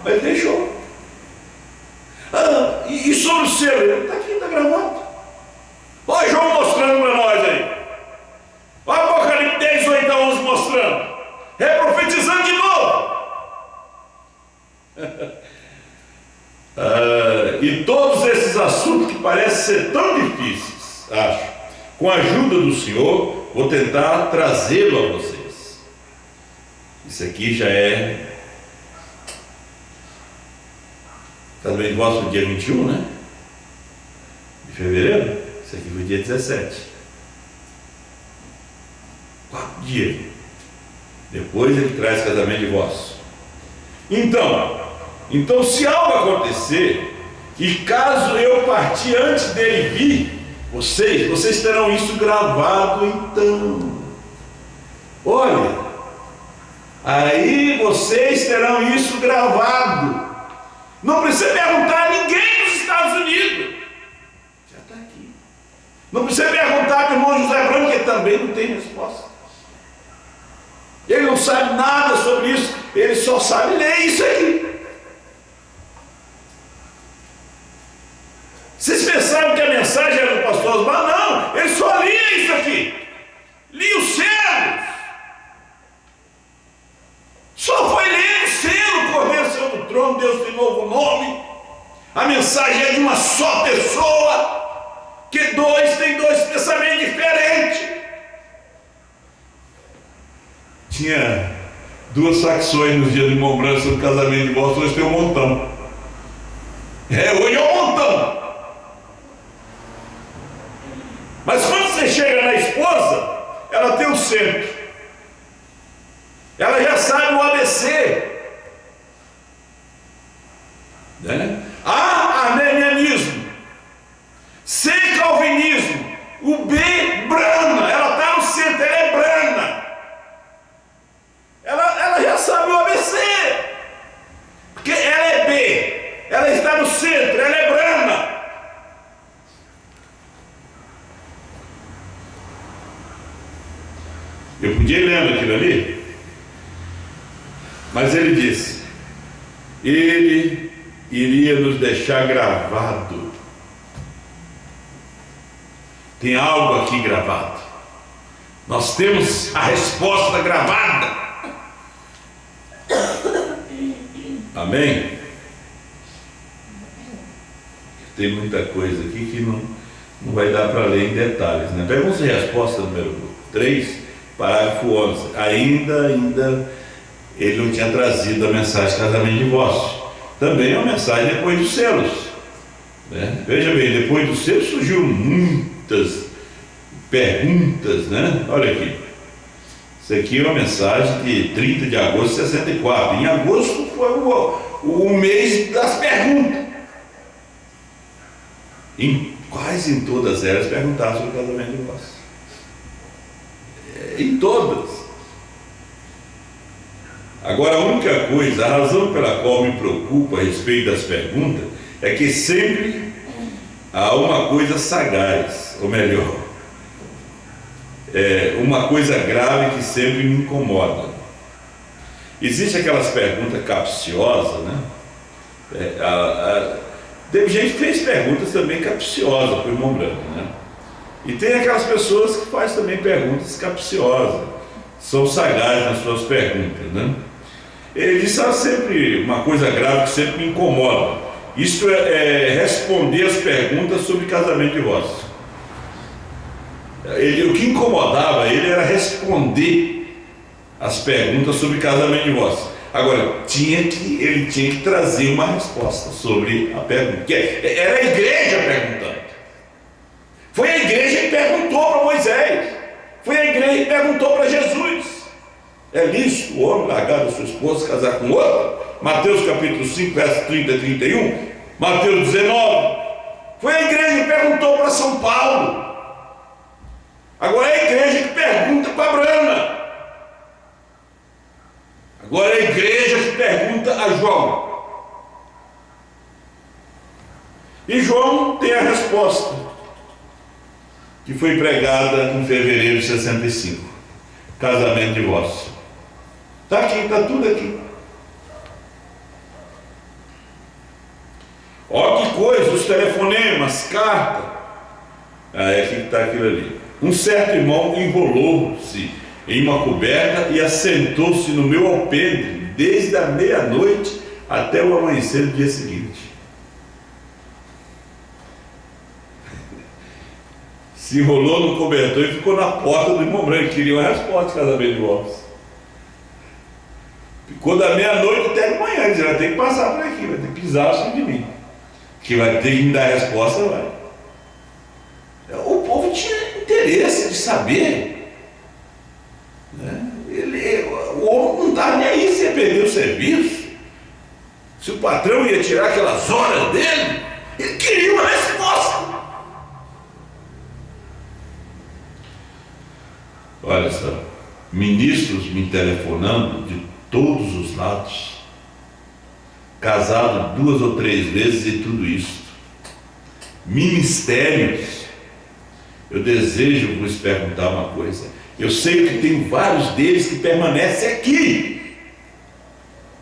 Mas ele deixou. E sobre o selo? Ele está aqui, está gravado. Olha João mostrando para nós aí. Olha o Apocalipse 10, 8 a 11 mostrando. Reprofetizando de novo. E todos esses assuntos que parecem ser tão difíceis, acho, com a ajuda do Senhor, vou tentar trazê-lo a vocês. Isso aqui já é casamento de divórcio no dia 21, né? De fevereiro. Isso aqui foi dia 17. 4 dias. Depois ele traz casamento de divórcio. Então, se algo acontecer, e caso eu partir antes dele vir, vocês terão isso gravado então. Olha, aí vocês terão isso gravado. Não precisa perguntar a ninguém nos Estados Unidos. Já está aqui. Não precisa perguntar para o irmão José Branco, que também não tem resposta. Ele não sabe nada sobre isso, ele só sabe ler isso aqui. Vocês pensaram que a mensagem era do pastor Osmar? Não, ele só lia isso aqui. Lia os selos. Só foi ler o selo, o Cordeiro saiu do trono, Deus tem novo nome. A mensagem é de uma só pessoa, que tem dois pensamentos diferentes. Tinha 2 facções nos dias de irmão Branco sobre casamento e divórcio, hoje tem um montão. Hoje é um montão. Mas quando você chega na esposa, ela tem o centro. Ela já sabe o ABC. Né? A, armenianismo. C, calvinismo. O B, brana. Ela está no centro, ela é brana. Ela já sabe o ABC. Porque ela é B. Ela está no centro, ela é brana. Eu podia ir lendo aquilo ali, mas ele disse, ele iria nos deixar gravado. Tem algo aqui gravado. Nós temos a resposta gravada. Amém? Tem muita coisa aqui que não vai dar para ler em detalhes, né? Pergunta e resposta número 3, parágrafo 11. Ainda ele não tinha trazido a mensagem de casamento e divórcio. Também é uma mensagem depois dos selos, né? Veja bem, depois dos selos surgiu muitas perguntas, né? Olha aqui. Isso aqui é uma mensagem de 30 de agosto de 64. Em agosto foi o mês das perguntas. Quase em todas elas perguntaram sobre casamento e divórcio. Em todas. Agora, a única coisa, a razão pela qual me preocupa a respeito das perguntas é que sempre há uma coisa sagaz, ou melhor, uma coisa grave que sempre me incomoda. Existem aquelas perguntas capciosas, né? Teve gente que fez perguntas também capciosas para o irmão Branco, né? E tem aquelas pessoas que fazem também perguntas capciosas, são sagazes nas suas perguntas, né? Ele disse sempre uma coisa grave que sempre me incomoda. Isto é responder as perguntas sobre casamento e divórcio. O que incomodava ele era responder as perguntas sobre casamento e divórcio. Agora, ele tinha que trazer uma resposta sobre a pergunta, porque era a igreja perguntando. Foi a igreja que perguntou para Moisés, foi a igreja que perguntou para Jesus. É lícito o homem largar da sua esposa, casar com outra? Mateus capítulo 5, verso 30 e 31. Mateus 19. Foi a igreja que perguntou para São Paulo. Agora é a igreja que pergunta para Brana. Agora é a igreja que pergunta a João. E João tem a resposta, que foi pregada em fevereiro de 65. Casamento e divórcio. Está aqui, está tudo aqui. Olha que coisa, os telefonemas, cartas. Aqui está aquilo ali. Um certo irmão enrolou-se em uma coberta e assentou-se no meu alpendre desde a meia-noite até o amanhecer do dia seguinte. Se enrolou no cobertor e ficou na porta do irmão Branco. Queria uma resposta de casamento e divórcio. Ficou da meia-noite até de manhã. Ele vai ter que passar por aqui, vai ter que pisar assim de mim. Que vai ter que me dar a resposta, vai. O povo tinha interesse de saber, né? O homem não estava nem aí se ia perder o serviço, se o patrão ia tirar aquelas horas dele. Ele queria uma resposta. Olha só, ministros me telefonando de todos os lados, casado 2 ou 3 vezes e tudo isso, ministérios Eu desejo vos perguntar uma coisa. Eu sei que tem vários deles que permanecem aqui.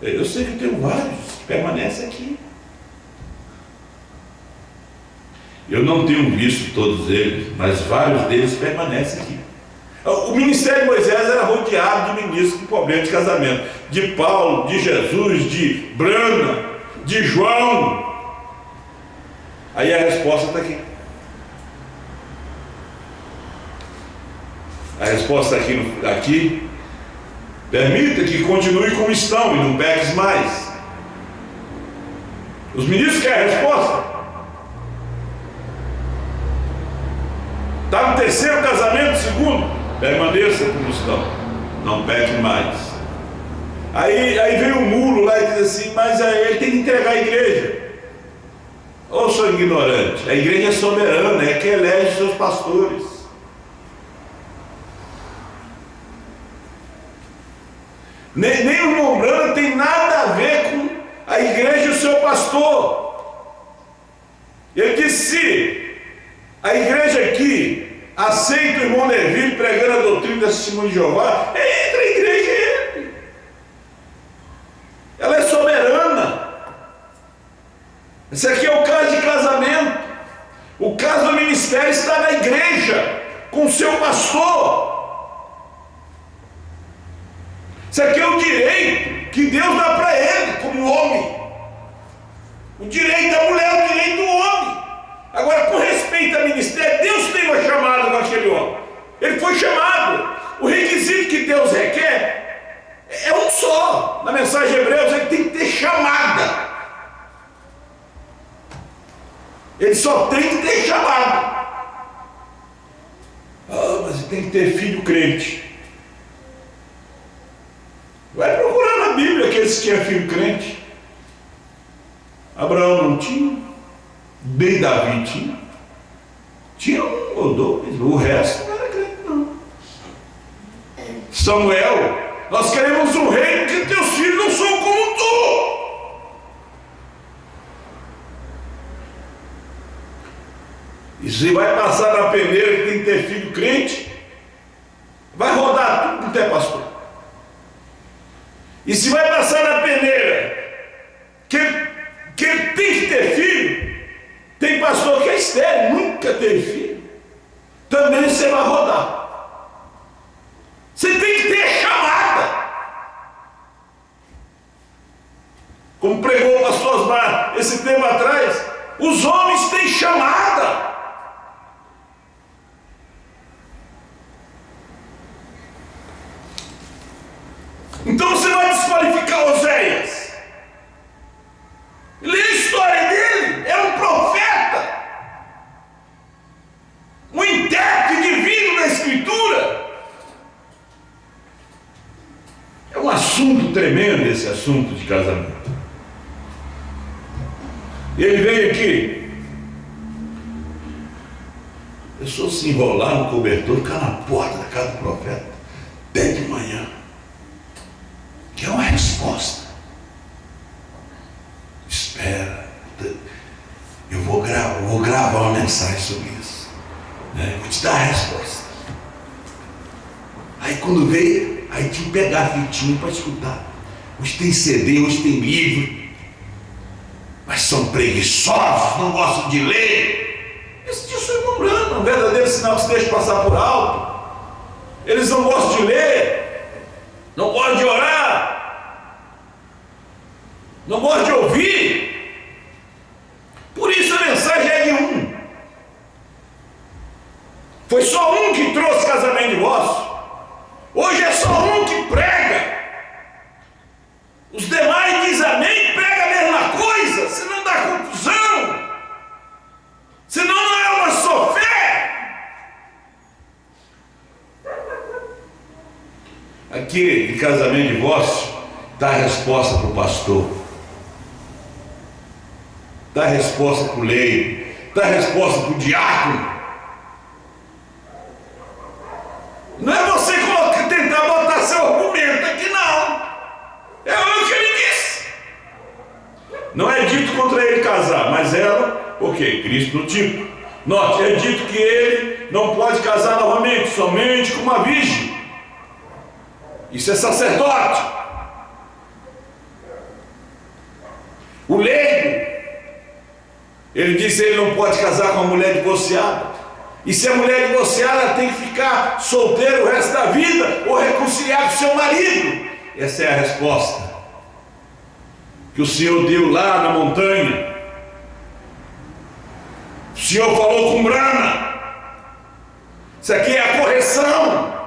Eu sei que tem vários que permanecem aqui. Eu não tenho visto todos eles, mas vários deles permanecem aqui. O ministério de Moisés era rodeado de ministros com problema de casamento. De Paulo, de Jesus, de Brana, de João. Aí a resposta está aqui. A resposta aqui. Permita que continue como estão e não peques mais. Os ministros querem a resposta. Está no terceiro casamento, segundo. Permaneça como estão, não peque mais. Aí vem o mulo lá e diz assim, mas ele tem que entregar a igreja. Ou sou ignorante, a igreja é soberana, é que elege seus pastores. Nem o irmão Brana tem nada a ver com a igreja e o seu pastor. Ele disse, se a igreja aqui aceita o irmão Neville pregando a doutrina da Testemunha de Jeová, entra a igreja e ele. Ela é soberana. Esse aqui é o caso de casamento. O caso do ministério está na igreja, com o seu pastor. Isso aqui é o direito que Deus dá para ele, como homem. O direito da mulher, o direito do homem. Agora, com respeito ao ministério, Deus tem uma chamada com aquele homem. Ele foi chamado. O requisito que Deus requer é um só. Na mensagem de Hebreus, ele tem que ter chamada. Ele só tem que ter chamada. Mas ele tem que ter filho crente. Vai procurar na Bíblia aqueles que tinham filho crente. Abraão não tinha. Nem Davi tinha. Tinha um ou dois. O resto não era crente, não. Samuel, nós queremos um reino que teus filhos não são como tu. E se vai passar na peneira que tem que ter filho crente, vai rodar tudo que tem pastor. E se vai passar na peneira que ele tem que ter filho, tem pastor que é estéril, nunca teve filho, também você vai rodar. Você tem que ter chamada. Como pregou o pastor Osmar esse tempo atrás, os homens têm chamada. Então você vai desqualificar Oséias. Lê a história dele, era um profeta, um intérprete divino da Escritura. É um assunto tremendo esse assunto de casamento. Ele veio aqui, a pessoa se enrolar no cobertor, ficar na porta da casa do profeta, 10 de manhã. Que é uma resposta. Espera, eu vou gravar uma mensagem sobre isso, né? Vou te dar a resposta. Aí quando veio, aí tinha que pegar a fitinha para escutar. Hoje tem CD, hoje tem livro, mas são preguiçosos, não gostam de ler. Esse disso é um verdadeiro sinal que se deixa passar por alto. Eles não gostam de ler, não gostam de orar, não gosto de ouvir. Por isso a mensagem é de um. Foi só um que trouxe casamento de divórcio. Hoje é só um que prega. Os demais dizem amém, prega a mesma coisa, senão dá confusão, senão não é uma só fé. Aqui em casamento de divórcio dá a resposta para o pastor, dá a resposta para o leigo, dá a resposta para o diácono. Não é você tentar botar seu argumento aqui, não. É o que ele disse. Não é dito contra ele casar, mas ela, porque Cristo no tipo, Note, é dito que ele não pode casar novamente, somente com uma virgem. Isso é sacerdote. O leigo, ele diz que ele não pode casar com uma mulher divorciada. E se a mulher divorciada tem que ficar solteira o resto da vida, ou reconciliar com seu marido. Essa é a resposta que o Senhor deu lá na montanha. O Senhor falou com Brana. Isso aqui é a correção.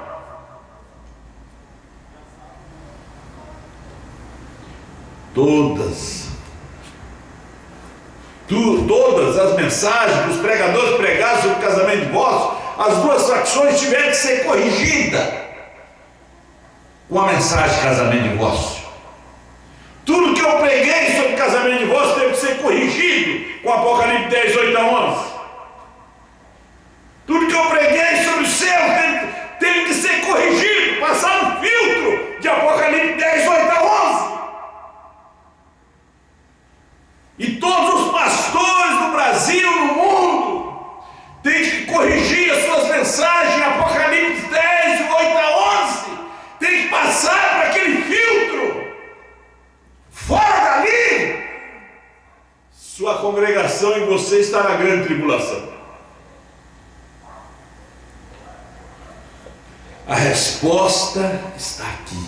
Todas as mensagens que os pregadores pregaram sobre casamento e divórcio, as duas facções tiveram que ser corrigidas com a mensagem de casamento e divórcio. Tudo que eu preguei sobre casamento e divórcio teve que ser corrigido com Apocalipse 10, 8 a 11. Tudo que eu preguei sobre o céu teve que ser corrigido, passar um filtro de Apocalipse 10, 8 a 11. E todos os pastores do Brasil, no mundo, têm que corrigir as suas mensagens, Apocalipse 10, 8 a 11. Tem que passar por aquele filtro. Fora dali, sua congregação e você está na grande tribulação. A resposta está aqui.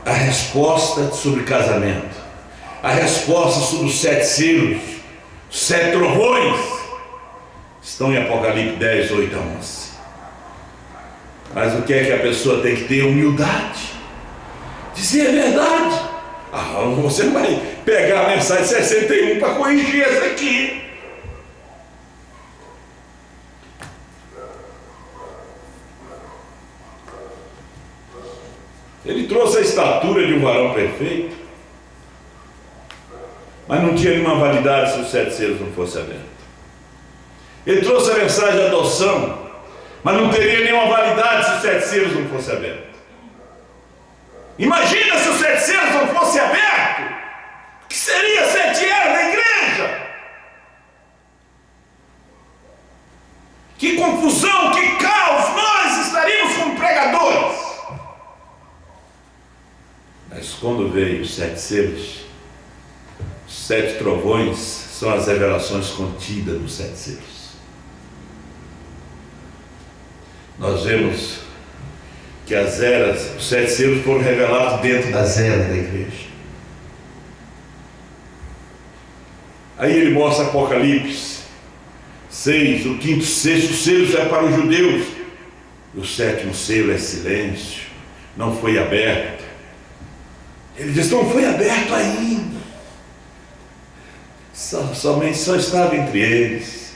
A resposta sobre casamento, a resposta sobre os 7 selos, os 7 trovões, estão em Apocalipse 10, 8 a 11. Mas o que é que a pessoa tem que ter? Humildade, dizer a verdade. Você não vai pegar a mensagem 61 para corrigir essa aqui. Ele trouxe a estatura de um varão perfeito, mas não tinha nenhuma validade se os 7 selos não fossem abertos. Ele trouxe a mensagem de adoção, mas não teria nenhuma validade se os 7 selos não fossem abertos. Imagina se os 7 selos não fossem abertos, o que seria 7 anos na igreja? Que confusão, que caos nós estaríamos como pregadores. Mas quando veio os 7 selos, os 7 trovões são as revelações contidas nos 7 selos. Nós vemos que as eras, os 7 selos foram revelados dentro das eras da igreja. Aí ele mostra Apocalipse 6, o 5º, 6º selo é para os judeus. E o 7º selo é silêncio, não foi aberto. Ele diz, não foi aberto ainda. Somente só estava entre eles.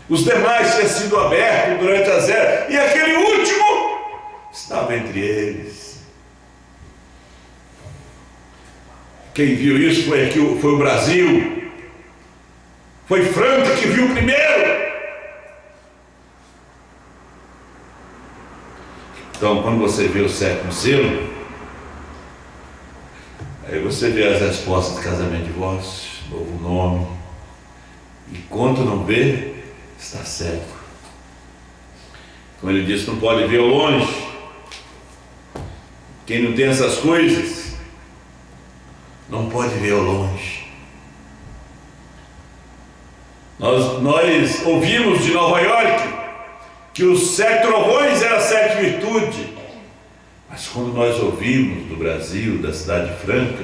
Os demais tinham sido abertos durante as eras. E aquele último estava entre eles. Quem viu isso foi o Brasil. Foi Franca que viu primeiro. Então, quando você vê o 7º selo, aí você vê as respostas de casamento e divórcio, novo nome. E quando não vê, está cego. Como ele disse, não pode ver ao longe. Quem não tem essas coisas, não pode ver ao longe. Nós ouvimos de Nova York que os 7 trovões eram 7 virtudes. Mas quando nós ouvimos do Brasil, da cidade franca,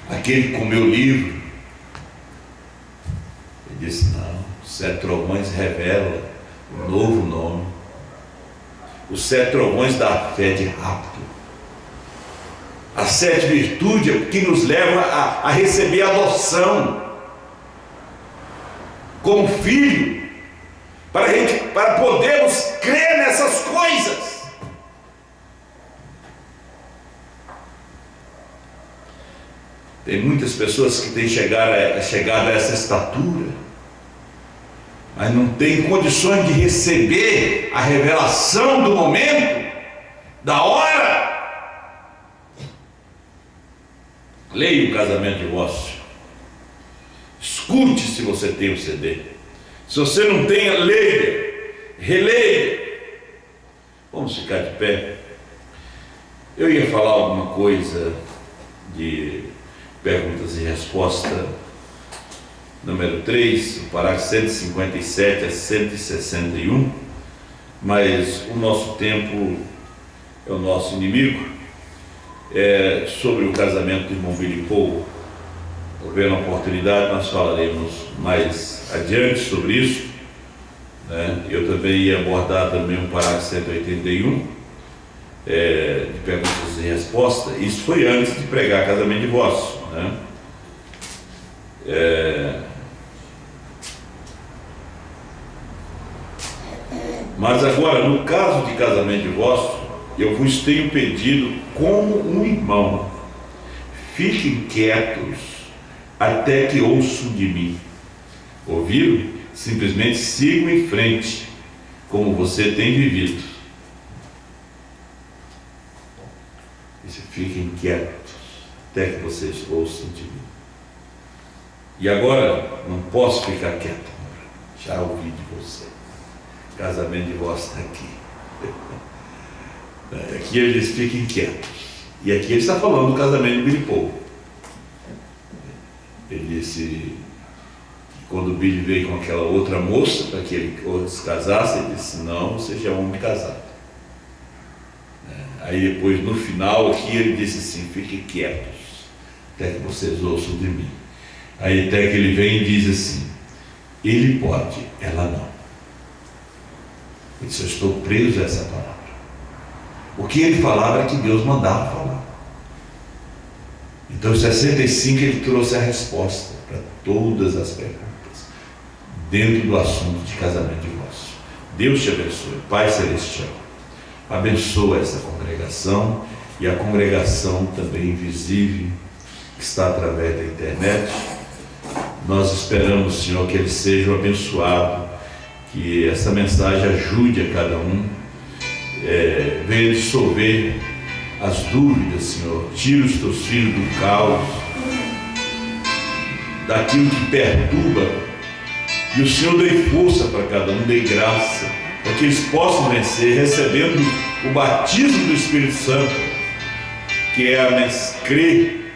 aquele que comeu o livro, ele disse, não, os 7 trovões revelam um novo nome. Os 7 trovões da fé de rapto. As 7 virtudes que nos levam a receber a adoção como filho, para podermos crer nessas coisas. Tem muitas pessoas que têm chegado a essa estatura, mas não têm condições de receber a revelação do momento, da hora. Leia o Casamento de Divórcio. Escute se você tem o CD. Se você não tem, leia, releia. Vamos ficar de pé. Eu ia falar alguma coisa de perguntas e respostas, número 3, o parágrafo 157 a 161, mas o nosso tempo é o nosso inimigo. Sobre o casamento do irmão Billy Paul, havendo a oportunidade, nós falaremos mais adiante sobre isso, né? Eu também ia abordar também o parágrafo 181, de perguntas e respostas. Isso foi antes de pregar casamento e divórcio, né? Mas agora, no caso de casamento e divórcio, eu vos tenho pedido como um irmão: fiquem quietos até que ouçam de mim. Ouviram? Simplesmente sigam em frente, como você tem vivido. Fiquem quietos até que vocês ouçam de mim. E agora, não posso ficar quieto, já ouvi de você. Casamento de divórcio está aqui. Aqui ele diz: fiquem quietos. E aqui ele está falando do casamento de Billy Paul. Ele disse que quando o Billy veio com aquela outra moça para que ele se casasse, ele disse: não, você já é um homem casado. Aí depois, no final aqui, ele disse assim: fiquem quietos até que vocês ouçam de mim. Aí até que ele vem e diz assim: ele pode, ela não. Ele disse: eu estou preso a essa palavra. O que ele falava é que Deus mandava falar. Então, em 65, ele trouxe a resposta para todas as perguntas dentro do assunto de casamento e divórcio. Deus te abençoe. Pai Celestial, abençoa essa congregação e a congregação também invisível que está através da internet. Nós esperamos, Senhor, que eles sejam abençoados, que essa mensagem ajude a cada um, venha dissolver as dúvidas, Senhor. Tira os teus filhos do caos, daquilo que perturba, e o Senhor dê força para cada um, dê graça, para que eles possam vencer, recebendo o batismo do Espírito Santo, que é crer,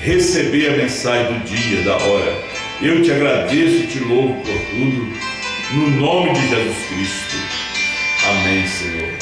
receber a mensagem do dia, da hora. Eu te agradeço e te louvo por tudo, no nome de Jesus Cristo. Amém, Senhor.